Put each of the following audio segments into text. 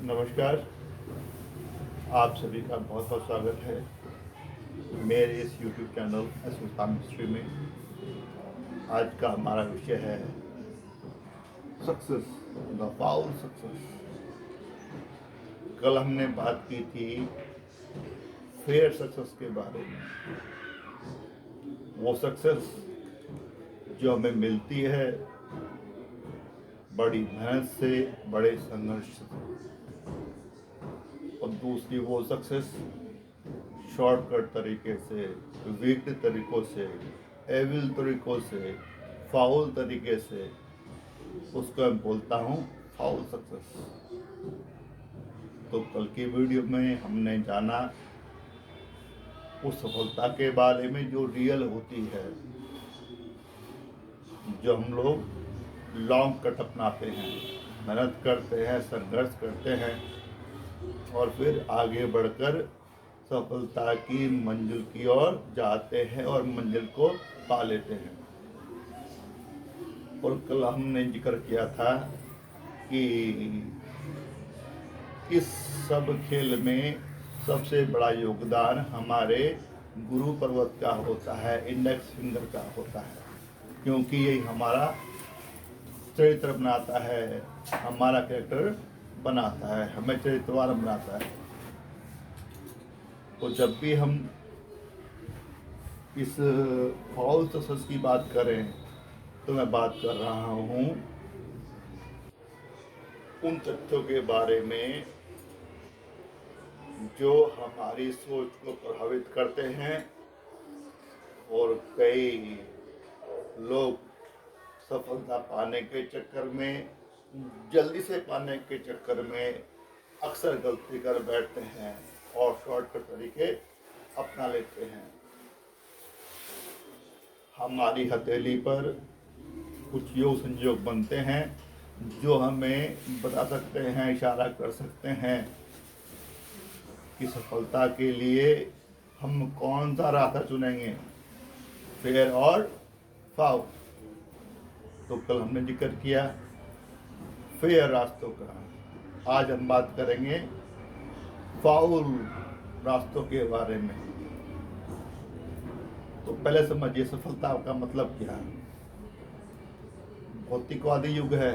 नमस्कार। आप सभी का बहुत बहुत स्वागत है मेरे इस YouTube चैनल सुल्तान हिस्ट्री में। आज का हमारा विषय है सक्सेस, द फाउल सक्सेस। कल हमने बात की थी फेयर सक्सेस के बारे में। वो सक्सेस जो हमें मिलती है बड़ी मेहनत से, बड़े संघर्ष से, और दूसरी वो सक्सेस शॉर्टकट तरीके से, वीक तरीकों से, एविल तरीकों से, फाउल तरीके से, उसको मैं बोलता हूँ फाउल सक्सेस। तो कल की वीडियो में हमने जाना उस सफलता के बारे में जो रियल होती है, जो हम लोग लॉन्ग कट अपनाते हैं, मेहनत करते हैं, संघर्ष करते हैं और फिर आगे बढ़कर सफलता की मंजिल की ओर जाते हैं और मंजिल को पा लेते हैं। और कल हमने जिक्र किया था कि इस सब खेल में सबसे बड़ा योगदान हमारे गुरु पर्वत का होता है, इंडेक्स फिंगर का होता है, क्योंकि यही हमारा चरित्र बनाता है, हमारा कैरेक्टर बनाता है, हमें चरित्रवान बनाता है। तो जब भी हम इस फाउल सक्सेस की बात करें तो मैं बात कर रहा हूँ उन तथ्यों के बारे में जो हमारी सोच को प्रभावित करते हैं। और कई लोग सफलता पाने के चक्कर में, जल्दी से पाने के चक्कर में अक्सर गलती कर बैठते हैं और शॉर्टकट तरीके अपना लेते हैं। हमारी हथेली पर कुछ योग संयोग बनते हैं जो हमें बता सकते हैं, इशारा कर सकते हैं कि सफलता के लिए हम कौन सा रास्ता चुनेंगे, फेयर और फाउल। तो कल हमने जिक्र किया फेयर रास्तों का। आज हम बात करेंगे फाउल रास्तों के बारे में। तो पहले समझिए सफलता का मतलब क्या है। भौतिकवादी युग है,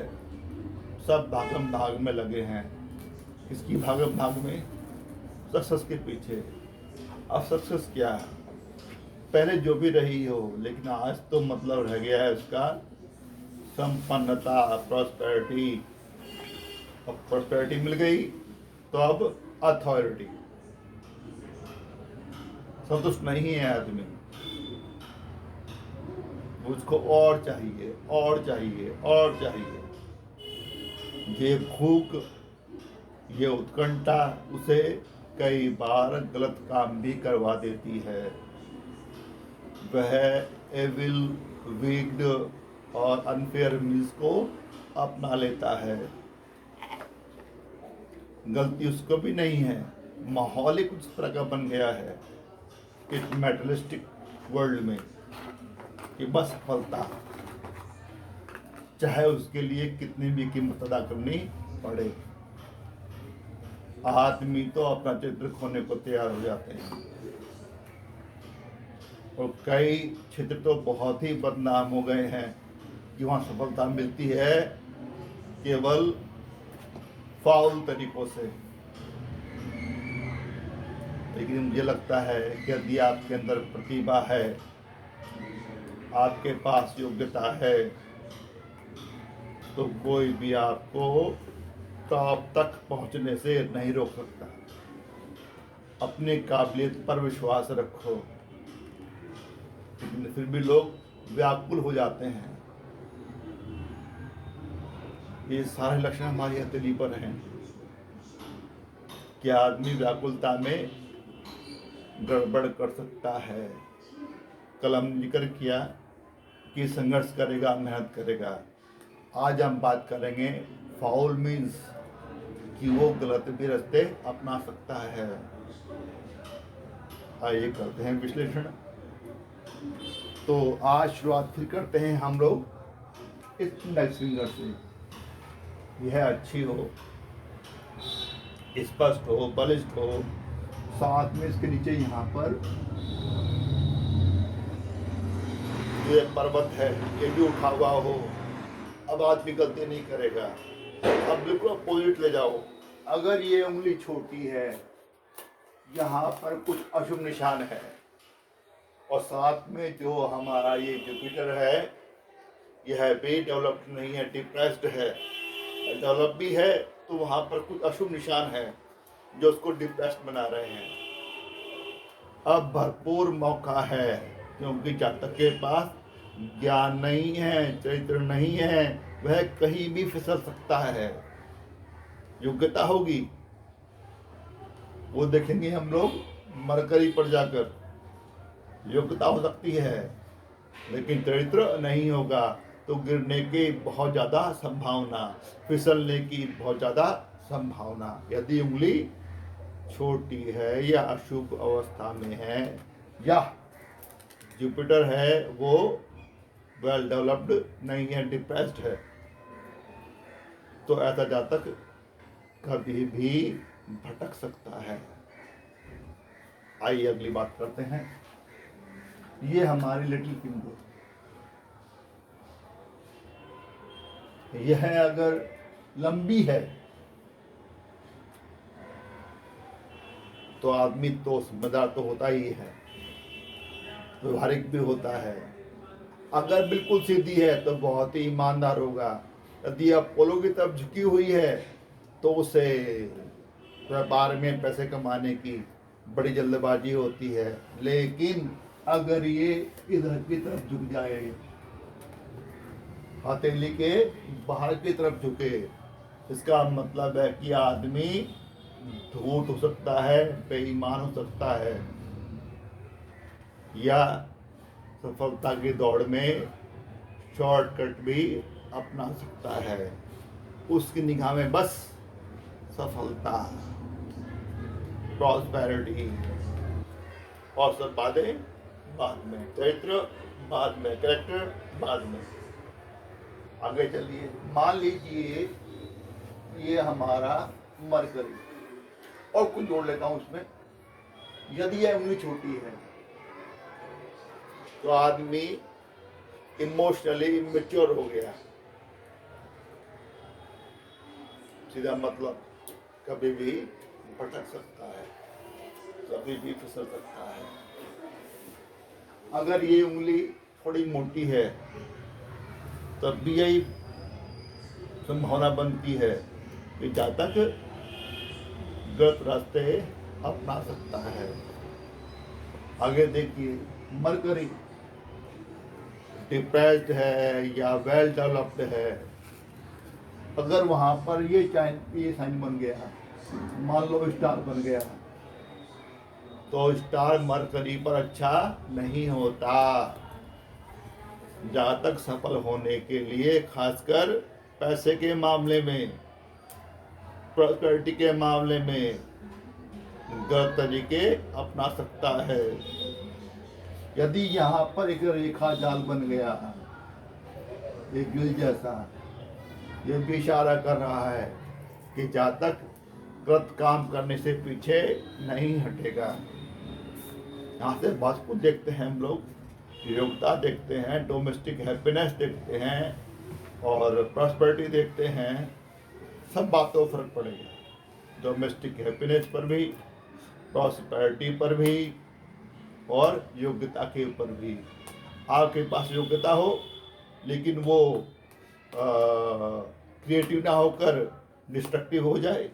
सब भागम भाग में लगे हैं। किसकी भागम भाग में? सक्सेस के पीछे। अब सक्सेस क्या है? पहले जो भी रही हो, लेकिन आज तो मतलब रह गया है उसका संपन्नता, प्रॉस्पेरिटी। अब प्रॉस्पेरिटी मिल गई तो अब अथॉरिटी। संतुष्ट नहीं है आदमी, उसको और चाहिए और चाहिए और चाहिए। ये भूख, ये उत्कंठा उसे कई बार गलत काम भी करवा देती है। वह एविल, वीक्ड और अनफेयर मीन्स को अपना लेता है। गलती उसको भी नहीं है, माहौल ही कुछ तरह का बन गया है इस मेटलिस्टिक वर्ल्ड में कि बस सफलता, चाहे उसके लिए कितनी भी कीमत अदा करनी पड़े। आदमी तो अपना चरित्र खोने को तैयार हो जाते हैं। और कई क्षेत्र तो बहुत ही बदनाम हो गए हैं कि वहाँ सफलता मिलती है केवल फाउल तरीकों से। लेकिन मुझे लगता है कि यदि आपके अंदर प्रतिभा है, आपके पास योग्यता है, तो कोई भी आपको टॉप तक पहुंचने से नहीं रोक सकता। अपनी काबिलियत पर विश्वास रखो। लेकिन फिर भी लोग व्याकुल हो जाते हैं। ये सारे लक्षण हमारी हथेली पर हैं कि आदमी व्याकुलता में गड़बड़ कर सकता है। कल हमने जिक्र किया कि संघर्ष करेगा, मेहनत करेगा। आज हम बात करेंगे फाउल मीन्स कि वो गलत भी रास्ते अपना सकता है। आइए करते हैं विश्लेषण। तो आज शुरुआत फिर करते हैं हम लोग इस इंडेक्स फिंगर से। यह अच्छी हो स्पष्ट हो, बलिष्ठ हो, साथ में इसके नीचे यहाँ पर जो एक पर्वत है ये भी उठा हुआ हो, अब आदमी गलती नहीं करेगा। अब बिल्कुल अपोजिट ले जाओ, अगर ये उंगली छोटी है, यहाँ पर कुछ अशुभ निशान है, और साथ में जो हमारा ये जुपिटर है यह भी डेवलप्ड नहीं है, डिप्रेस्ड है। डेवलप भी है तो वहाँ पर कुछ अशुभ निशान है जो उसको डिप्रेस्ड बना रहे हैं। अब भरपूर मौका है, क्योंकि जातक के पास ज्ञान नहीं है, चरित्र नहीं है, वह कहीं भी फिसल सकता है। योग्यता होगी वो देखेंगे हम लोग मरकरी पर जाकर, योग्यता हो सकती है, लेकिन चरित्र नहीं होगा तो गिरने की बहुत ज़्यादा संभावना, फिसलने की बहुत ज़्यादा संभावना। यदि उंगली छोटी है या अशुभ अवस्था में है या जुपिटर है वो वेल डेवलप्ड नहीं है, डिप्रेस्ड है, तो ऐसा जातक कभी भी भटक सकता है। आइए अगली बात करते हैं। ये हमारी लिटिल फिंगर, यह अगर लंबी है तो आदमी तो समझदार तो होता ही है, व्यवहारिक भी होता है। अगर बिल्कुल सीधी है तो बहुत ही ईमानदार होगा। यदि अपोलो की तरफ झुकी हुई है तो उसे व्यापार में पैसे कमाने की बड़ी जल्दबाजी होती है, लेकिन अगर ये इधर की तरफ झुक जाए, हथेली के बाहर की तरफ झुके, इसका मतलब है कि आदमी धूर्त हो सकता है, बेईमान हो सकता है, या सफलता की दौड़ में शॉर्टकट भी अपना सकता है। उसकी निगाह में बस सफलता, प्रॉस्पेरिटी, और सब बातें बाद में, चरित्र बाद में, कैरेक्टर बाद में। आगे चलिए, मान लीजिए ये हमारा मरकरी, और कुछ जोड़ लेता हूं उसमें। यदि यह उंगली छोटी है तो आदमी इमोशनली इमेच्योर हो गया, सीधा मतलब कभी भी भटक सकता है, कभी भी फिसल सकता है। अगर ये उंगली थोड़ी मोटी है तब भी यही संभावना बनती है कि जातक गलत रास्ते अपना सकता है। आगे देखिए, मरकरी डिप्रेस्ड है या वेल डेवलप्ड है, अगर वहां पर ये साइन बन गया, मान लो स्टार बन गया, तो स्टार मरकरी पर अच्छा नहीं होता। जातक सफल होने के लिए, खासकर पैसे के मामले में, प्रॉस्पेरिटी के मामले में, गलत तरीके अपना सकता है। यदि यहाँ पर एक रेखा जाल बन गया, एक गिल जैसा, ये भी इशारा कर रहा है कि जातक गलत काम करने से पीछे नहीं हटेगा। यहाँ से बहुत कुछ देखते हैं हम लोग, योग्यता देखते हैं, डोमेस्टिक हैप्पीनेस देखते हैं, और प्रॉस्पेरिटी देखते हैं। सब बातों फर्क पड़ेगा, डोमेस्टिक हैप्पीनेस पर भी, प्रॉस्पेरिटी पर भी, और योग्यता के ऊपर भी। आपके पास योग्यता हो लेकिन वो क्रिएटिव ना होकर डिस्ट्रक्टिव हो जाए,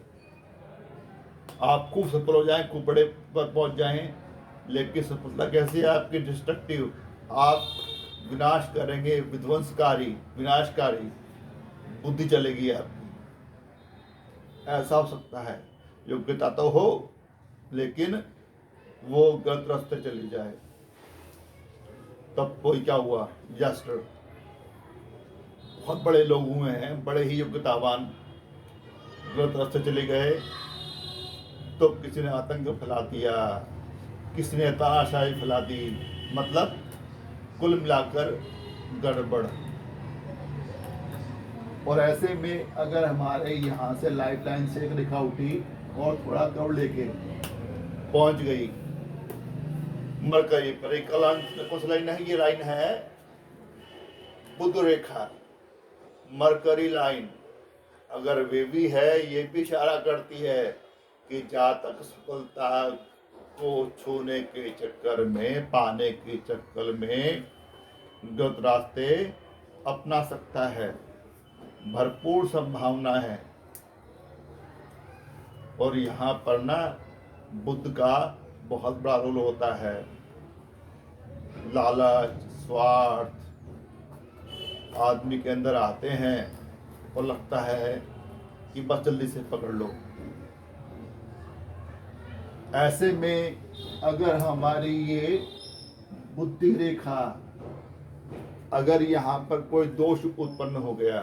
आप खूब सफल हो जाएं, खूब बड़े पर पहुंच जाएं, लेकिन सफलता कैसी है आपकी? डिस्ट्रक्टिव, आप विनाश करेंगे, विध्वंसकारी, विनाशकारी बुद्धि चलेगी आपकी। ऐसा हो सकता है। योग्यता तो हो लेकिन वो गलत रास्ते चली जाए, तब कोई क्या हुआ, डिजास्टर। बहुत बड़े लोग हुए हैं, बड़े ही योग्यतावान, गलत रास्ते चले गए तो किसी ने आतंक फैला दिया, किसी ने तानाशाही फैला दी, मतलब कुल मिलाकर गड़बड़। और ऐसे में अगर हमारे यहाँ से लाइफ लाइन से एक रेखा उठी और थोड़ा दौड़ लेके पहुंच गई मरकरी पर। एक कौन सी लाइन है? ये लाइन है बुध रेखा, मरकरी लाइन। अगर वे भी है, ये भी इशारा करती है कि जातक सफलता को छूने के चक्कर में, पाने के चक्कर में गलत रास्ते अपना सकता है। भरपूर संभावना है। और यहाँ पर ना बुद्ध का बहुत बड़ा रोल होता है। लालच, स्वार्थ आदमी के अंदर आते हैं और लगता है कि बस जल्दी से पकड़ लो। ऐसे में अगर हमारी ये बुद्धि रेखा, अगर यहाँ पर कोई दोष उत्पन्न हो गया,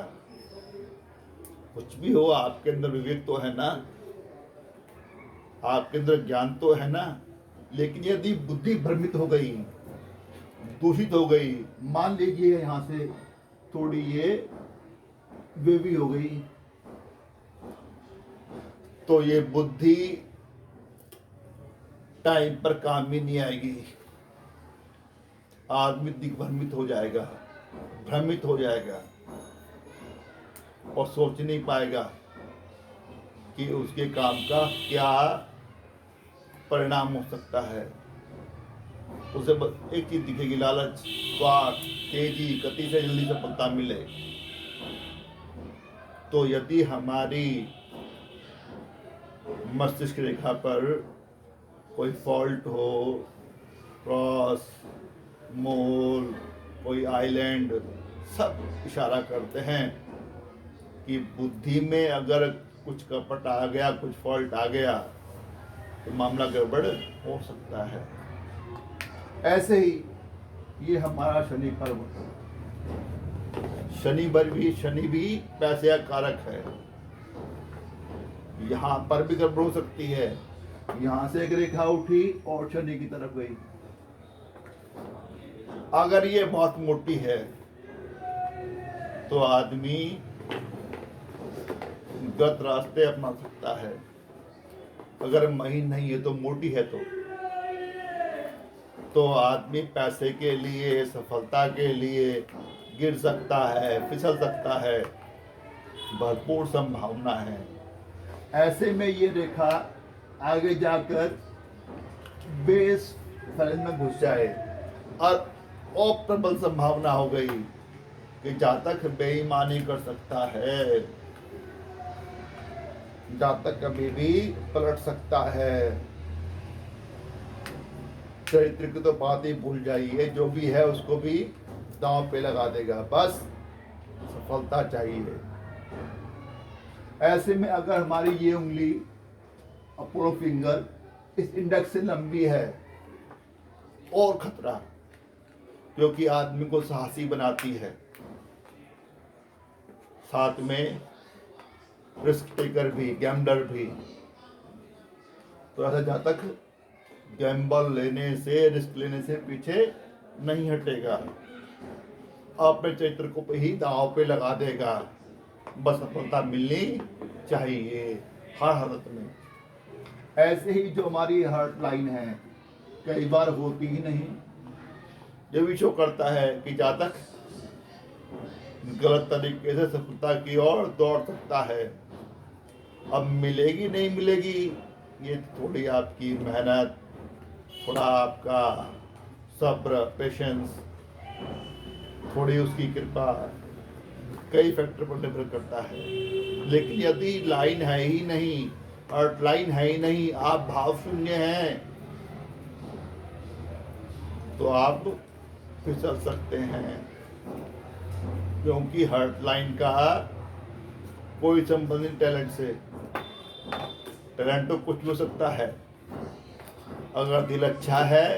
कुछ भी हो, आपके अंदर विवेक तो है ना, आपके अंदर ज्ञान तो है ना, लेकिन यदि बुद्धि भ्रमित हो गई, दूषित हो गई, मान लीजिए यहाँ से थोड़ी ये वे भी हो गई, तो ये बुद्धि टाइम पर काम ही नहीं आएगी। आदमी दिग्भ्रमित हो जाएगा, भ्रमित हो जाएगा और सोच नहीं पाएगा कि उसके काम का क्या परिणाम हो सकता है। उसे बस एक चीज दिखेगी, लालच, स्वार्थ, तेजी, गति से जल्दी सफलता मिले। तो यदि हमारी मस्तिष्क रेखा पर कोई फॉल्ट हो, क्रॉस, मोल, कोई आइलैंड, सब इशारा करते हैं कि बुद्धि में अगर कुछ कपट आ गया, कुछ फॉल्ट आ गया, तो मामला गड़बड़ हो सकता है। ऐसे ही ये हमारा शनि पर्व, शनि भी पैसे का कारक है। यहाँ पर भी गड़बड़ हो सकती है। यहाँ से एक रेखा उठी और शनि की तरफ गई। अगर ये बहुत मोटी है तो आदमी गलत रास्ते अपना सकता है। अगर महीन नहीं है तो मोटी है तो आदमी पैसे के लिए, सफलता के लिए गिर सकता है, फिसल सकता है। भरपूर संभावना है। ऐसे में ये रेखा आगे जाकर बेस फलन में घुस जाए और प्रबल संभावना हो गई कि जातक बेईमानी कर सकता है, जातक कभी भी पलट सकता है। चरित्र की तो बात ही भूल जाइए, जो भी है उसको भी दांव पे लगा देगा। बस सफलता चाहिए। ऐसे में अगर हमारी ये उंगली, अपोलो फिंगर, इस इंडेक्स से लंबी है, और खतरा, क्योंकि आदमी को साहसी बनाती है, साथ में रिस्क टेकर भी, गैम्बलर भी। तो ऐसा जातक गैम्बल लेने से, रिस्क लेने से पीछे नहीं हटेगा, अपने चरित्र को ही दांव पे लगा देगा। बस सफलता मिलनी चाहिए हर हालत में। ऐसे ही जो हमारी हार्ट लाइन है, कई बार होती ही नहीं। ये भी शो करता है कि जातक गलत तरीके से सफलता की ओर दौड़ सकता है। अब मिलेगी नहीं मिलेगी, ये थोड़ी आपकी मेहनत, थोड़ा आपका सब्र, पेशेंस, थोड़ी उसकी कृपा, कई फैक्टर पर निर्भर करता है। लेकिन यदि लाइन है ही नहीं, और लाइन है ही नहीं, आप भाव शून्य हैं, तो आप फिसल सकते हैं। क्योंकि हर्ट लाइन का कोई संबंध नहीं टैलेंट से। टैलेंट तो कुछ भी हो सकता है। अगर दिल अच्छा है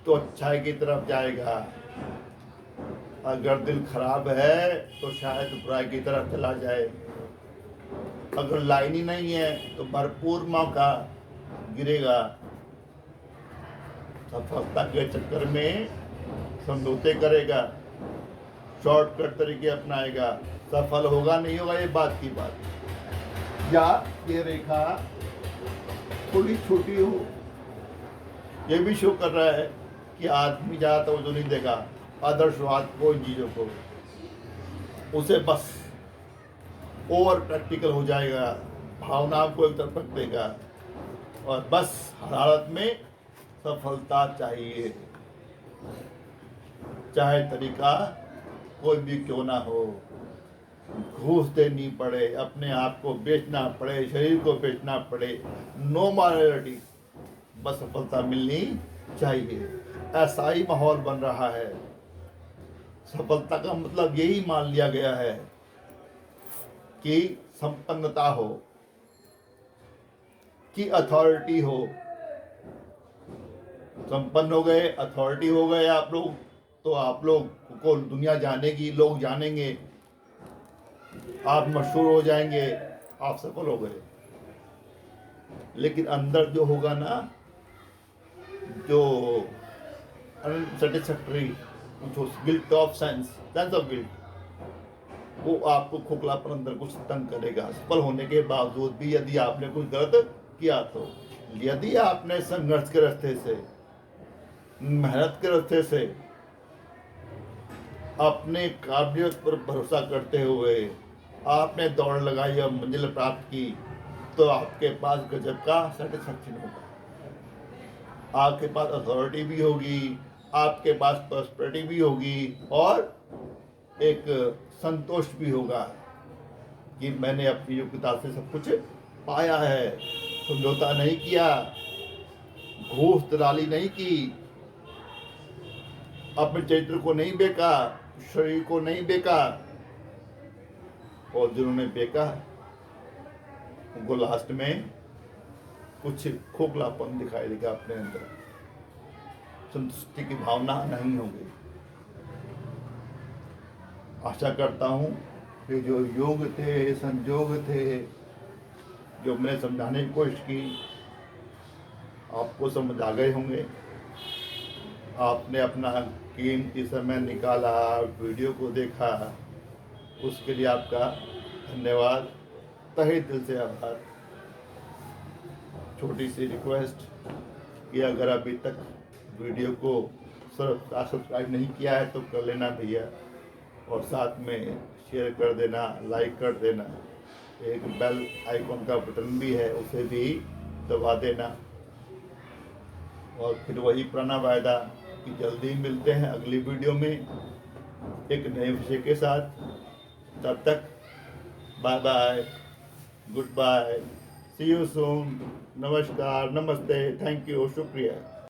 तो अच्छाई की तरफ जाएगा, अगर दिल खराब है तो शायद बुराई की तरफ चला जाए। अगर लाइन ही नहीं है तो भरपूर मौका गिरेगा। सफलता के चक्कर में समझौते करेगा, शॉर्टकट तरीके अपनाएगा, सफल होगा नहीं होगा ये बात की बात। या ये रेखा थोड़ी छोटी हो, ये भी शो कर रहा है कि आदमी ज़्यादा तवज्जो नहीं देगा आदर्शवाद को, इन चीज़ों को, उसे बस ओवर प्रैक्टिकल हो जाएगा, भावनाओं को एक तरफ रख देगा और बस हर हालत में सफलता चाहिए, चाहे तरीका कोई भी क्यों ना हो, घूस देनी पड़े, अपने आप को बेचना पड़े, शरीर को बेचना पड़े, नो मॉरलिटी, बस सफलता मिलनी चाहिए। ऐसा ही माहौल बन रहा है। सफलता का मतलब यही मान लिया गया है कि संपन्नता हो, कि अथॉरिटी हो। संपन्न हो गए, अथॉरिटी हो गए आप लोग, तो आप लोग को दुनिया जानेगी, लोग जानेंगे, आप मशहूर हो जाएंगे, आप सफल हो गए। लेकिन अंदर जो होगा ना, जो अनसेटिस्फैक्टरी, जो guilt of sense of guilt, वो आपको खोखलापन अंदर कुछ तंग करेगा। सफल होने के बावजूद भी यदि आपने कुछ गलत किया तो, यदि आपने संघर्ष के रास्ते से, मेहनत के रास्ते से, अपने काबिलियत पर भरोसा करते हुए आपने दौड़ लगाई और मंजिल प्राप्त की, तो आपके पास गजब का सेटिस्फैक्शन होगा, आपके पास अथॉरिटी भी होगी, आपके पास प्रॉस्पेरिटी भी होगी और एक संतोष भी होगा कि मैंने अपनी योग्यता से सब कुछ पाया है, समझौता नहीं किया, घूस दलाली नहीं की, अपने चरित्र को नहीं बेका, शरीर को नहीं बेका, और जिन्होंने बेका उनको लास्ट में कुछ खोखलापन दिखाई देगा, अपने अंदर संतुष्टि की भावना नहीं होगी। आशा करता हूँ कि जो योग थे, संयोग थे, जो मैंने समझाने की कोशिश की, आपको समझ आ गए होंगे। आपने अपना कीमती समय निकाला, वीडियो को देखा, उसके लिए आपका धन्यवाद, तहे दिल से आभार। छोटी सी रिक्वेस्ट कि अगर अभी तक वीडियो को सब्सक्राइब नहीं किया है तो कर लेना भैया, और साथ में शेयर कर देना, लाइक कर देना, एक बेल आइकॉन का बटन भी है उसे भी दबा देना। और फिर वही पुराना वायदा कि जल्दी मिलते हैं अगली वीडियो में एक नए विषय के साथ। तब तक bye bye, goodbye, see you soon, नमस्कार, नमस्ते, थैंक यू, शुक्रिया।